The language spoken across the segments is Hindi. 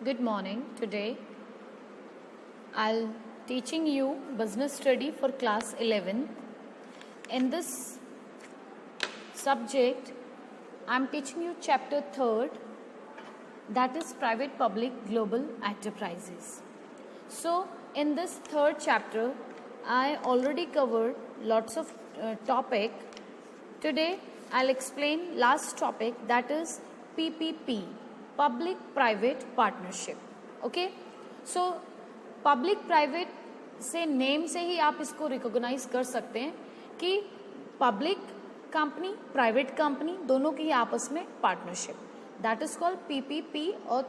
Good morning. Today I'll teaching you business study for class 11. In this subject I'm teaching you chapter 3rd, that is private public global enterprises. So in this third chapter I already covered lots of topic. Today I'll explain last topic, that is PPP, public private partnership. Okay, so public private से नेम से ही आप इसको रिकॉग्नाइज कर सकते हैं कि पब्लिक कंपनी प्राइवेट कंपनी दोनों की आपस में partnership, that is called PPP और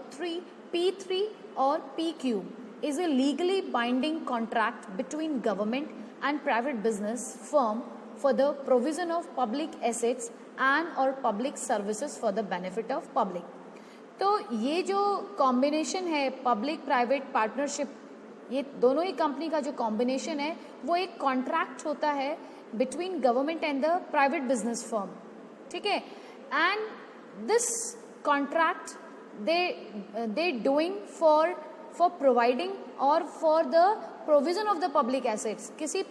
P3 और PQ is a legally binding contract between government and private business firm for the provision of public assets and or public services for the benefit of public. तो ये जो कॉम्बिनेशन है पब्लिक प्राइवेट पार्टनरशिप, ये दोनों ही कंपनी का जो कॉम्बिनेशन है वो एक कॉन्ट्रैक्ट होता है between government and the private business firm. ठीक है, and this contract they doing for providing और for the provision of the public assets. किसी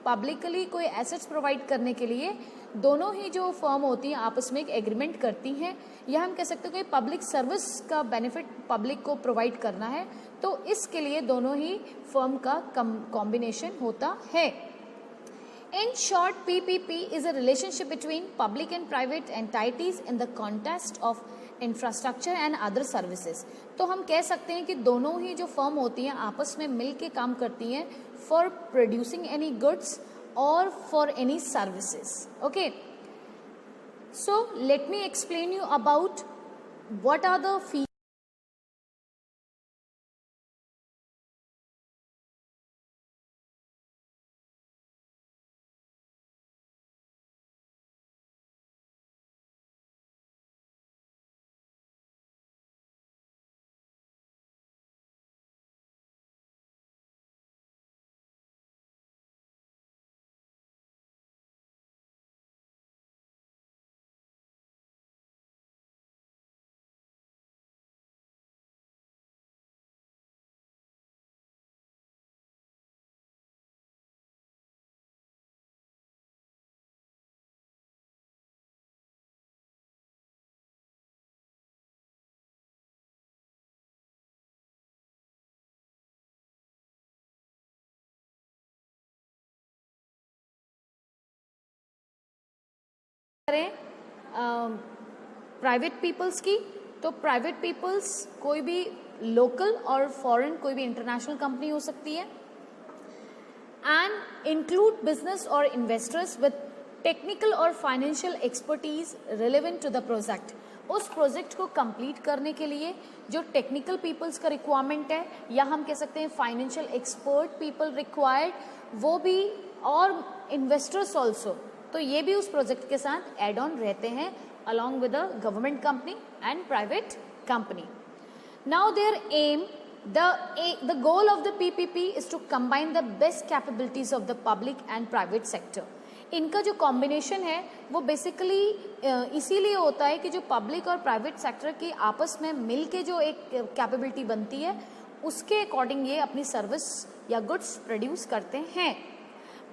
पब्लिकली कोई एसेट्स प्रोवाइड करने के लिए दोनों ही जो फर्म होती हैं आपस में एक एग्रीमेंट करती हैं, या हम कह सकते हैं कि पब्लिक सर्विस का बेनिफिट पब्लिक को प्रोवाइड करना है, तो इसके लिए दोनों ही फर्म का कॉम्बिनेशन होता है. In short, PPP is a relationship between public and private entities in the context of infrastructure and other services. तो हम कह सकते हैं कि दोनों ही जो फर्म होती हैं आपस में मिल के काम करती हैं for producing any goods or for any services. Okay. So let me explain you about what are the features. Private peoples की, तो प्राइवेट पीपल्स कोई भी लोकल और फॉरेन कोई भी इंटरनेशनल कंपनी हो सकती है, एंड इंक्लूड बिजनेस और इन्वेस्टर्स विद टेक्निकल और financial expertise relevant to the project. उस प्रोजेक्ट को कंप्लीट करने के लिए जो टेक्निकल पीपल्स का रिक्वायरमेंट है, या हम कह सकते हैं फाइनेंशियल एक्सपर्ट पीपल रिक्वायर्ड, वो भी, और इन्वेस्टर्स ऑल्सो, तो ये भी उस प्रोजेक्ट के साथ एड ऑन रहते हैं along with the government company and private company. Now their aim, the goal of the PPP is to combine the best capabilities of the public and private sector. इनका जो कॉम्बिनेशन है वो बेसिकली इसीलिए होता है कि जो पब्लिक और प्राइवेट सेक्टर की आपस में मिल के जो एक कैपेबिलिटी बनती है उसके अकॉर्डिंग ये अपनी सर्विस या गुड्स प्रोड्यूस करते हैं.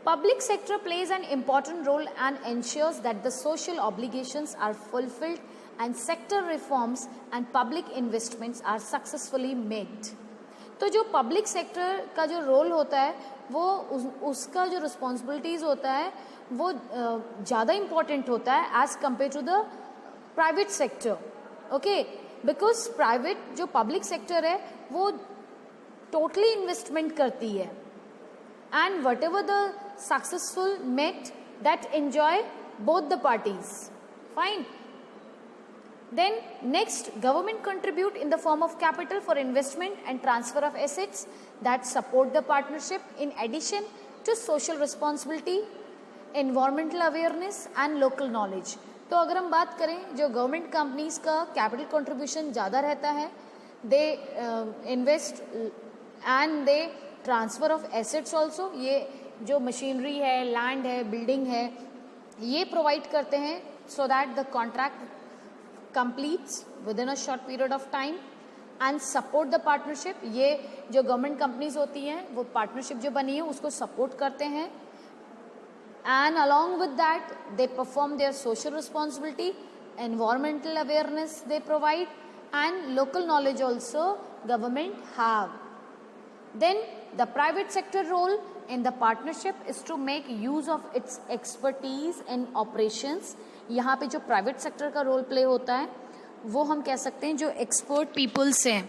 Public sector plays an important role and ensures that the social obligations are fulfilled and sector reforms and public investments are successfully made. तो जो पब्लिक सेक्टर का जो रोल होता है वो उसका जो रिस्पॉन्सिबिलिटीज होता है वो ज़्यादा इम्पॉर्टेंट होता है as compare to the private sector. Okay, because private जो पब्लिक सेक्टर है वो टोटली इन्वेस्टमेंट करती है, and whatever the successful met that enjoy both the parties. Fine. Then next, government contribute in the form of capital for investment and transfer of assets that support the partnership, in addition to social responsibility, environmental awareness and local knowledge. तो अगर हम बात करें जो गवर्नमेंट कंपनीज का कैपिटल कंट्रीब्यूशन ज़्यादा रहता है, they invest and they transfer of assets also, ये जो मशीनरी है, लैंड है, बिल्डिंग है, ये प्रोवाइड करते हैं so that the contract completes within a short period of time. And support the partnership. ये जो गवर्नमेंट कंपनीज होती हैं वो पार्टनरशिप जो बनी है उसको सपोर्ट करते हैं। And along with that they perform their social responsibility, environmental awareness they provide, and local knowledge also government have. Then the private sector role in the partnership is to make use of its expertise in operations. यहाँ पे जो private sector का role play होता है वो हम कह सकते हैं जो expert peoples हैं,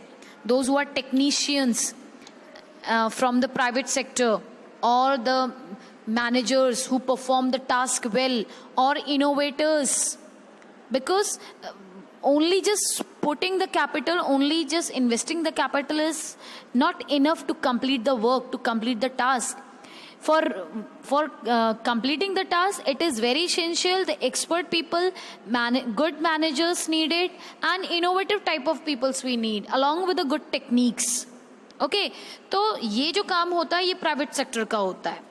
those who are technicians from the private sector, or the managers who perform the task well, or innovators. Because only just putting the capital, only just investing the capital is not enough to complete the work, to complete the task. For completing the task, it is very essential the expert people, good managers needed, and innovative type of peoples we need, along with the good techniques. Okay, तो ये जो काम होता है ये private sector का होता है.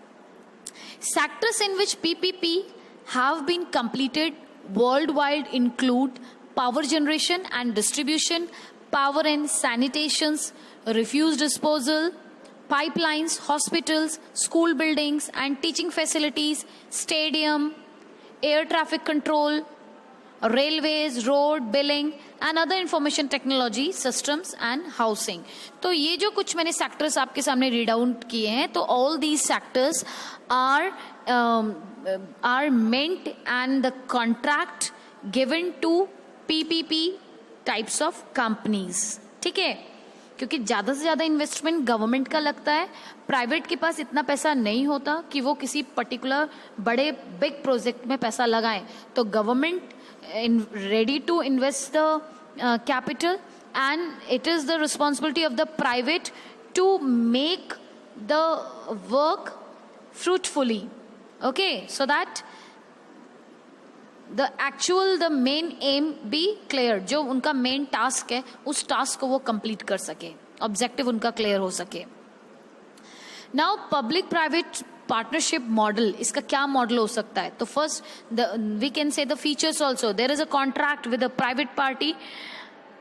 Sectors in which PPP have been completed worldwide include power generation and distribution, power and sanitations, refuse disposal, pipelines, hospitals, school buildings and teaching facilities, stadium, air traffic control, railways, road, billing and other information technology systems and housing. तो ये जो कुछ मैंने sectors आपके सामने read out किए हैं, तो all these sectors are meant and the contract given to PPP types of companies. ठीक है, क्योंकि ज़्यादा से ज़्यादा इन्वेस्टमेंट गवर्नमेंट का लगता है, प्राइवेट के पास इतना पैसा नहीं होता कि वो किसी पर्टिकुलर बड़े बिग प्रोजेक्ट में पैसा लगाएं, तो government ready to invest the capital, and it is the responsibility of the private to make the work fruitfully. Okay, so that the main aim be clear. जो उनका main task है उस task को वो complete कर सके, objective उनका clear हो सके. Now public private partnership model, इसका क्या model हो सकता है? तो first we can say the features also. There is a contract with a private party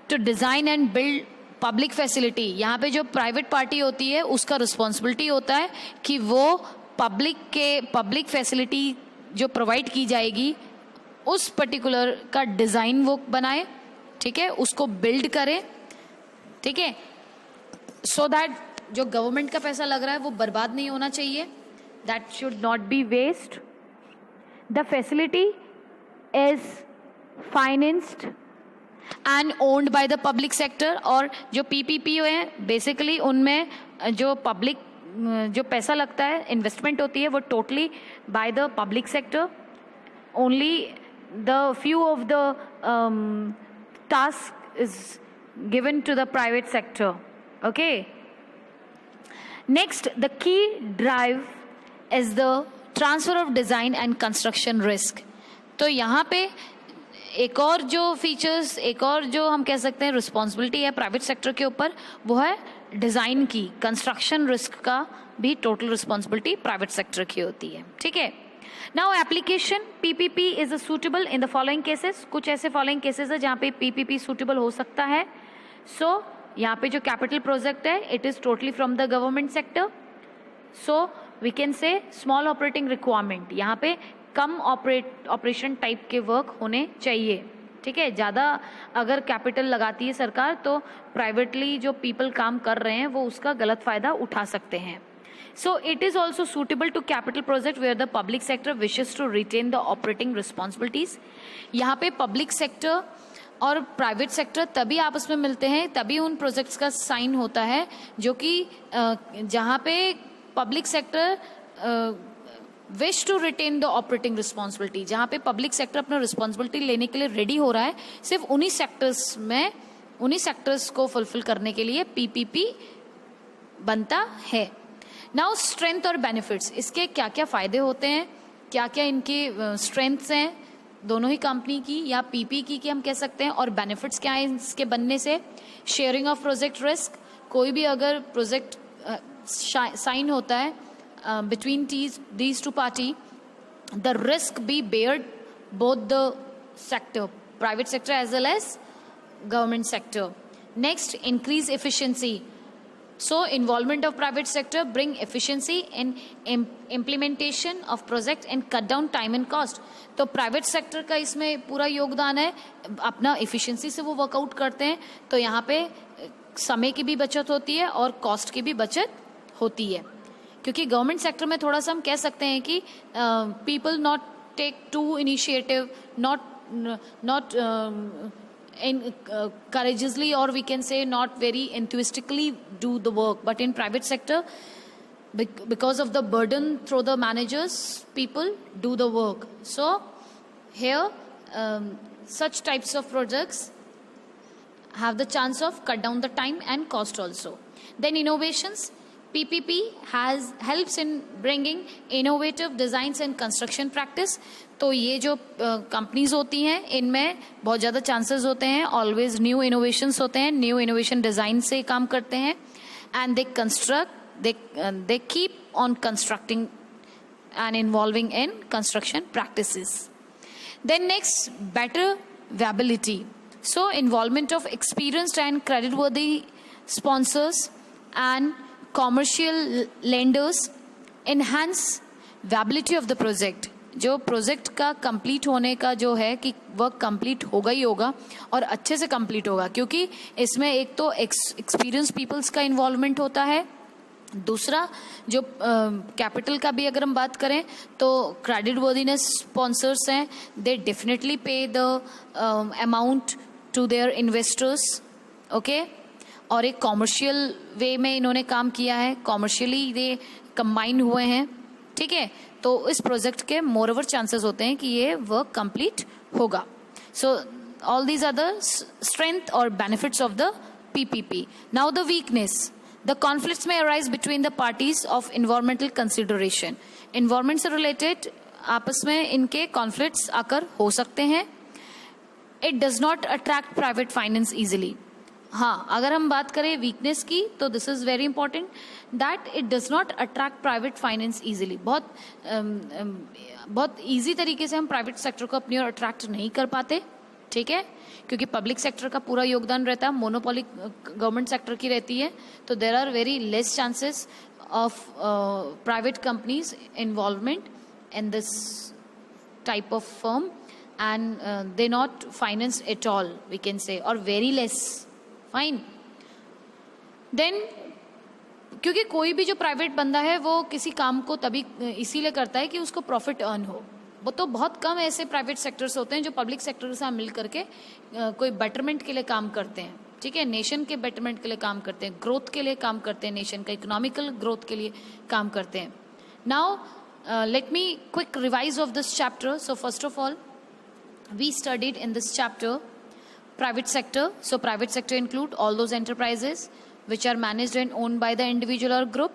to design and build public facility. यहाँ पे जो private party होती है उसका responsibility होता है कि वो public facility जो provide की जाएगी उस particular का design वो बनाए, ठीक है, उसको build करे, ठीक है, so that जो गवर्नमेंट का पैसा लग रहा है वो बर्बाद नहीं होना चाहिए. That should not be waste. The facility is financed and owned by the public sector. और जो PPP है बेसिकली उनमें जो पब्लिक जो पैसा लगता है, इन्वेस्टमेंट होती है, वो totally by the public sector. Only the few of the task is given to the private sector. Okay, next the key drive is the transfer of design and construction risk. तो यहाँ पे एक और जो फीचर्स, एक और जो हम कह सकते हैं रिस्पॉन्सिबिलिटी है प्राइवेट सेक्टर के ऊपर, वो है डिज़ाइन की. कंस्ट्रक्शन रिस्क का भी टोटल रिस्पॉन्सिबिलिटी प्राइवेट सेक्टर की होती है, ठीक है. Now application PPP is suitable in the following cases. कुछ ऐसे फॉलोइंग केसेस है जहाँ पे PPP सूटेबल हो सकता है. सो यहाँ पे जो कैपिटल प्रोजेक्ट है it is totally from the government sector. So we can say small operating requirement, यहाँ पे कम ऑपरेशन टाइप के वर्क होने चाहिए, ठीक है. ज़्यादा अगर कैपिटल लगाती है सरकार तो प्राइवेटली जो पीपल काम कर रहे हैं वो उसका गलत फ़ायदा उठा सकते हैं. So it is also suitable to capital project where the public sector wishes to retain the operating responsibilities. यहाँ पे पब्लिक सेक्टर और प्राइवेट सेक्टर तभी आपस में मिलते हैं, तभी उन प्रोजेक्ट्स का साइन होता है जो कि जहाँ पे public sector wish to retain the operating responsibility, जहाँ पे पब्लिक सेक्टर अपना रिस्पॉन्सिबिलिटी लेने के लिए रेडी हो रहा है, सिर्फ उन्हीं सेक्टर्स को फुलफिल करने के लिए PPP बनता है. नाउ स्ट्रेंथ और बेनिफिट्स, इसके क्या क्या फ़ायदे होते हैं, क्या क्या इनके स्ट्रेंथ्स हैं दोनों ही कंपनी की या PP की हम कह सकते हैं, और बेनिफिट्स क्या है इसके बनने से. शेयरिंग ऑफ प्रोजेक्ट रिस्क, कोई भी अगर प्रोजेक्ट साइन होता है between these two party, the risk be bared both the sector, private sector as well as government sector. Next, increase efficiency. So, involvement of private sector bring efficiency in implementation of project and cut down time and cost. तो प्राइवेट सेक्टर का इसमें पूरा योगदान है, अपना एफिशिएंसी से वो वर्कआउट करते हैं, तो यहाँ पे समय की भी बचत होती है और कॉस्ट की भी बचत होती है. क्योंकि गवर्नमेंट सेक्टर में थोड़ा सा हम कह सकते हैं कि people not take to initiative, not courageously, or we can say not very enthusiastically do the work. But in private sector, because of the burden through the managers, people do the work. So here such types of projects have the chance of cut down the time and cost also. Then innovations. PPP helps in bringing innovative designs and construction practice. तो ये जो कंपनीज होती हैं इनमें बहुत ज़्यादा चांसेस होते हैं, ऑलवेज न्यू इनोवेशंस होते हैं, न्यू इनोवेशन डिज़ाइन से काम करते हैं, and they construct, they keep on constructing and involving in construction practices. Then next, better viability. So involvement of experienced and creditworthy sponsors and commercial lenders enhance viability of the project. जो प्रोजेक्ट का कंप्लीट होने का जो है कि वर्क कंप्लीट होगा ही होगा और अच्छे से कंप्लीट होगा, क्योंकि इसमें एक तो एक्सपीरियंस पीपल्स का इन्वॉल्वमेंट होता है, दूसरा जो कैपिटल का भी अगर हम बात करें तो क्रेडिट वर्दीनेस स्पॉन्सर्स हैं, they definitely pay the amount to their investors. Okay, और एक कॉमर्शियल वे में इन्होंने काम किया है, कॉमर्शियली ये कंबाइन हुए हैं. ठीक है, तो इस प्रोजेक्ट के मोर ओवर चांसेस होते हैं कि ये वर्क कंप्लीट होगा. So all these are the strength और benefits of the PPP. Now the weakness. The conflicts may arise between the parties of environmental consideration. Environment से related आपस में इनके conflicts आकर हो सकते हैं. It does not attract private finance easily. हाँ, अगर हम बात करें weakness की तो this is very important that it does not attract private finance easily. बहुत easy तरीके से हम private sector को अपनी ओर attract नहीं कर पाते. ठीक है, क्योंकि पब्लिक सेक्टर का पूरा योगदान रहता है, मोनोपोली गवर्नमेंट सेक्टर की रहती है, तो there are very less chances of private companies involvement in this type of firm, and they not finance at all we can say, और वेरी लेस. फाइन. देन क्योंकि कोई भी जो प्राइवेट बंदा है वो किसी काम को तभी इसीलिए करता है कि उसको प्रॉफिट अर्न हो. वो तो बहुत कम ऐसे प्राइवेट सेक्टर्स होते हैं जो पब्लिक सेक्टर के साथ मिल करके कोई बेटरमेंट के लिए काम करते हैं. ठीक है, नेशन के बेटरमेंट के लिए काम करते हैं, ग्रोथ के लिए काम करते हैं, नेशन का इकोनॉमिकल ग्रोथ के लिए काम करते हैं. Now let me quick revise of this chapter. So first of all we studied in this chapter private sector. So private sector include all those enterprises which are managed and owned by the individual or group.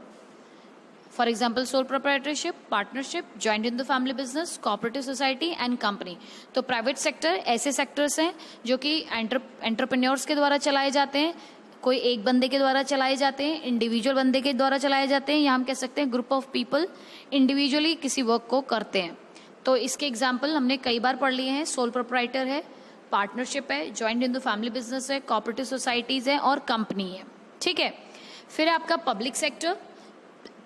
For example, sole proprietorship, partnership, joint in the family business, cooperative society and company. तो प्राइवेट सेक्टर ऐसे सेक्टर्स हैं जो कि एंटरप्रेन्योर्स के द्वारा चलाए जाते हैं, कोई एक बंदे के द्वारा चलाए जाते हैं, इंडिविजुअल बंदे के द्वारा चलाए जाते हैं, या हम कह सकते हैं ग्रुप ऑफ पीपल इंडिविजुअली किसी वर्क को करते हैं. तो इसके एग्जाम्पल हमने कई बार पढ़ लिए हैं. सोल प्रोप्राइटर है, पार्टनरशिप है, joint in the family business है, कोऑपरेटिव सोसाइटीज है और कंपनी है. ठीक है, फिर आपका public sector.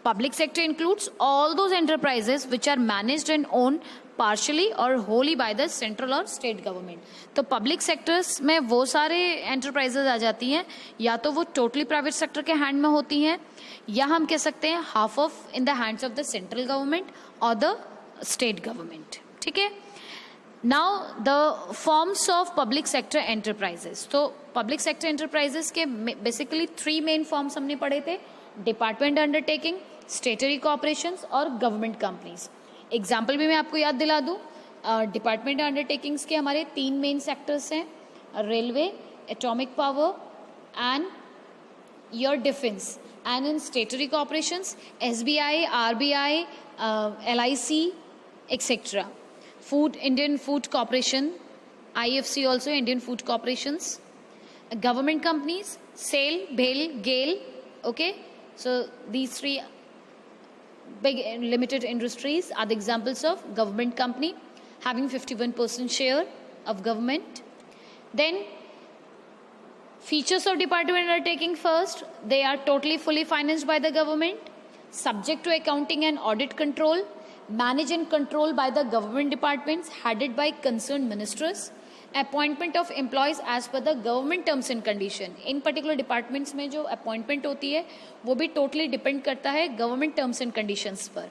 Public sector includes all those enterprises which are managed and owned partially or wholly by the central or state government. तो public sectors में वो सारे enterprises आ जाती हैं, या तो वो totally private sector के hand में होती हैं, या हम कह सकते हैं half of in the hands of the central government or the state government. ठीक है. Now the forms of public sector enterprises. तो public sector enterprises के basically 3 main forms हमने पढ़े थे: डिपार्टमेंट अंडरटेकिंग, स्टेटरी कॉर्पोरेशंस और गवर्नमेंट कंपनीज. एग्जाम्पल भी मैं आपको याद दिला दूं. डिपार्टमेंट अंडरटेकिंग्स के हमारे 3 मेन सेक्टर्स हैं: railway, atomic power and your defence. And in statutory corporations SBI, RBI, LIC etcetera. Food, Indian food corporation, IFC also, Indian food corporations. Government companies, SAIL, भेल, GAIL. Okay, so these 3 big limited industries are the examples of government company having 51% share of government. Then Features of department undertaking: first, they are totally fully financed by the government, subject to accounting and audit control, managed and controlled by the government departments, headed by concerned ministers, appointment of employees as per the government terms and condition. In particular departments में जो appointment होती है वो भी totally depend करता है government terms and conditions पर.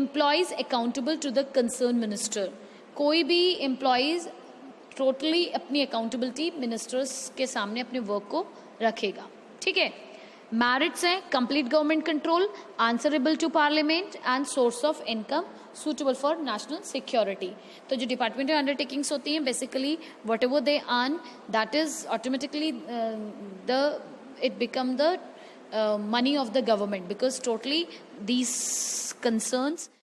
Employees accountable to the concerned minister. कोई भी employees टोटली अपनी अकाउंटेबिलिटी मिनिस्टर्स के सामने अपने वर्क को रखेगा. ठीक है. मैरिट्स हैं complete government control, answerable to parliament and source of income suitable for national security. तो जो डिपार्टमेंटल अंडरटेकिंग्स होती हैं basically whatever they earn that is automatically the it become the money of the government because totally these concerns